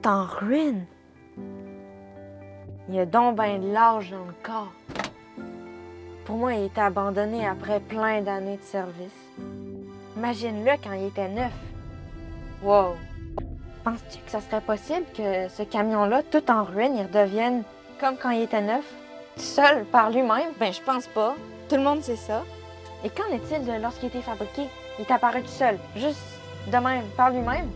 tout en ruine. Il a donc ben de l'âge dans le corps. Pour moi, il était abandonné après plein d'années de service. Imagine-le quand il était neuf. Wow! Penses-tu que ça serait possible que ce camion-là, tout en ruine, il redevienne comme quand il était neuf? Tout seul, par lui-même? Ben, je pense pas. Tout le monde sait ça. Et qu'en est-il de lorsqu'il a été fabriqué? Il est apparu tout seul, juste de même, par lui-même?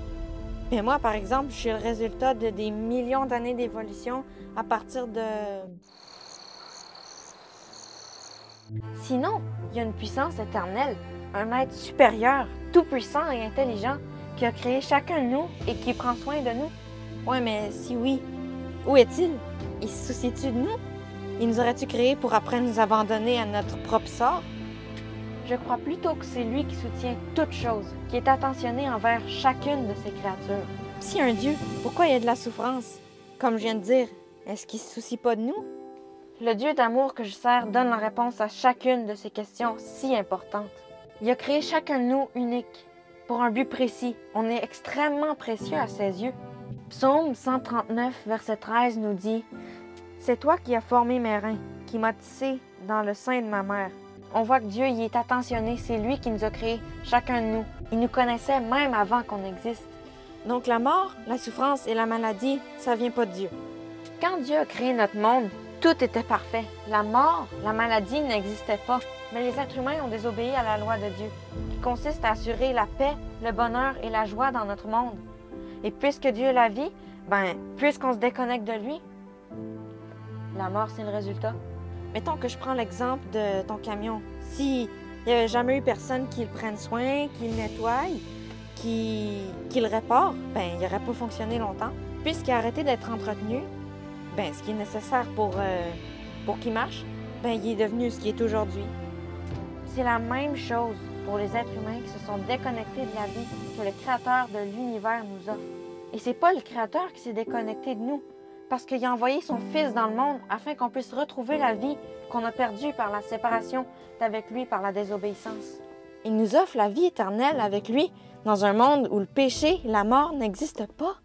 Mais moi, par exemple, je suis le résultat de des millions d'années d'évolution à partir de... Sinon, il y a une puissance éternelle, un être supérieur, tout-puissant et intelligent, qui a créé chacun de nous et qui prend soin de nous. Ouais, mais si oui, où est-il? Il se soucie-tu de nous? Il nous aurait-tu créés pour après nous abandonner à notre propre sort? Je crois plutôt que c'est lui qui soutient toute chose, qui est attentionné envers chacune de ses créatures. S'il y a un Dieu, pourquoi il y a de la souffrance? Comme je viens de dire, est-ce qu'il se soucie pas de nous? Le Dieu d'amour que je sers donne la réponse à chacune de ces questions si importantes. Il a créé chacun de nous unique, pour un but précis. On est extrêmement précieux à ses yeux. Psaume 139, verset 13 nous dit « C'est toi qui as formé mes reins, qui m'as tissé dans le sein de ma mère. » On voit que Dieu y est attentionné, c'est lui qui nous a créés, chacun de nous. Il nous connaissait même avant qu'on existe. Donc la mort, la souffrance et la maladie, ça vient pas de Dieu. Quand Dieu a créé notre monde, tout était parfait. La mort, la maladie n'existaient pas. Mais les êtres humains ont désobéi à la loi de Dieu, qui consiste à assurer la paix, le bonheur et la joie dans notre monde. Et puisque Dieu est la vie, puisqu'on se déconnecte de lui, la mort, c'est le résultat. Mettons que je prends l'exemple de ton camion. S'il n'y avait jamais eu personne qui le prenne soin, qui le nettoie, qui le répare, il n'aurait pas fonctionné longtemps. Puisqu'il a arrêté d'être entretenu, ce qui est nécessaire pour qu'il marche, il est devenu ce qu'il est aujourd'hui. C'est la même chose pour les êtres humains qui se sont déconnectés de la vie que le Créateur de l'univers nous offre. Et c'est pas le Créateur qui s'est déconnecté de nous, parce qu'il a envoyé son Fils dans le monde afin qu'on puisse retrouver la vie qu'on a perdue par la séparation d'avec lui par la désobéissance. Il nous offre la vie éternelle avec lui dans un monde où le péché, la mort n'existent pas.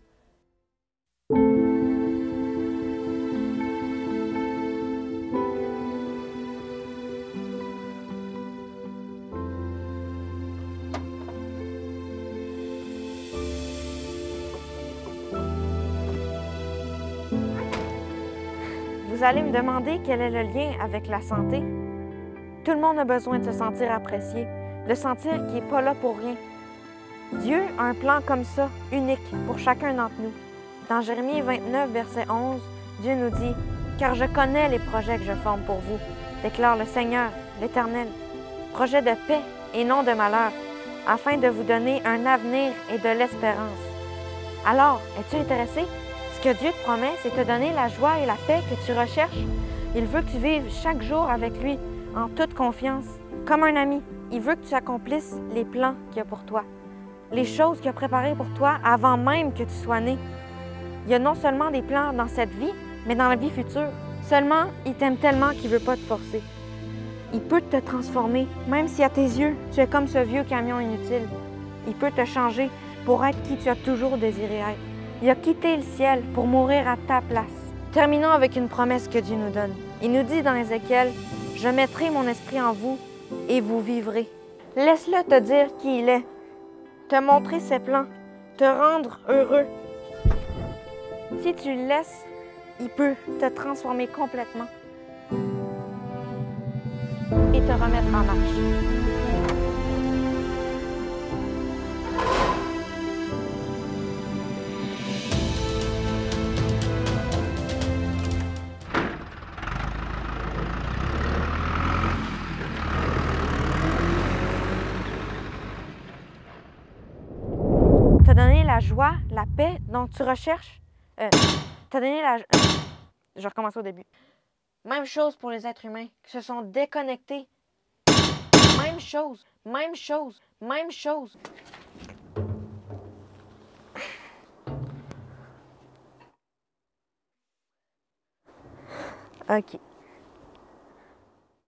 Vous allez me demander quel est le lien avec la santé. Tout le monde a besoin de se sentir apprécié, de sentir qu'il n'est pas là pour rien. Dieu a un plan comme ça, unique, pour chacun d'entre nous. Dans Jérémie 29, verset 11, Dieu nous dit « Car je connais les projets que je forme pour vous, déclare le Seigneur, l'Éternel, projets de paix et non de malheur, afin de vous donner un avenir et de l'espérance. » Alors, es-tu intéressé? Ce que Dieu te promet, c'est te donner la joie et la paix que tu recherches. Il veut que tu vives chaque jour avec lui, en toute confiance, comme un ami. Il veut que tu accomplisses les plans qu'il a pour toi, les choses qu'il a préparées pour toi avant même que tu sois né. Il y a non seulement des plans dans cette vie, mais dans la vie future. Seulement, il t'aime tellement qu'il ne veut pas te forcer. Il peut te transformer, même si à tes yeux, tu es comme ce vieux camion inutile. Il peut te changer pour être qui tu as toujours désiré être. Il a quitté le ciel pour mourir à ta place. Terminons avec une promesse que Dieu nous donne. Il nous dit dans Ézéchiel, « Je mettrai mon esprit en vous et vous vivrez. » Laisse-le te dire qui il est, te montrer ses plans, te rendre heureux. Si tu le laisses, il peut te transformer complètement et te remettre en marche. Te donner la joie, la paix dont tu recherches. Te donner la... Je recommence au début. Même chose pour les êtres humains qui se sont déconnectés. Même chose, même chose, même chose. OK.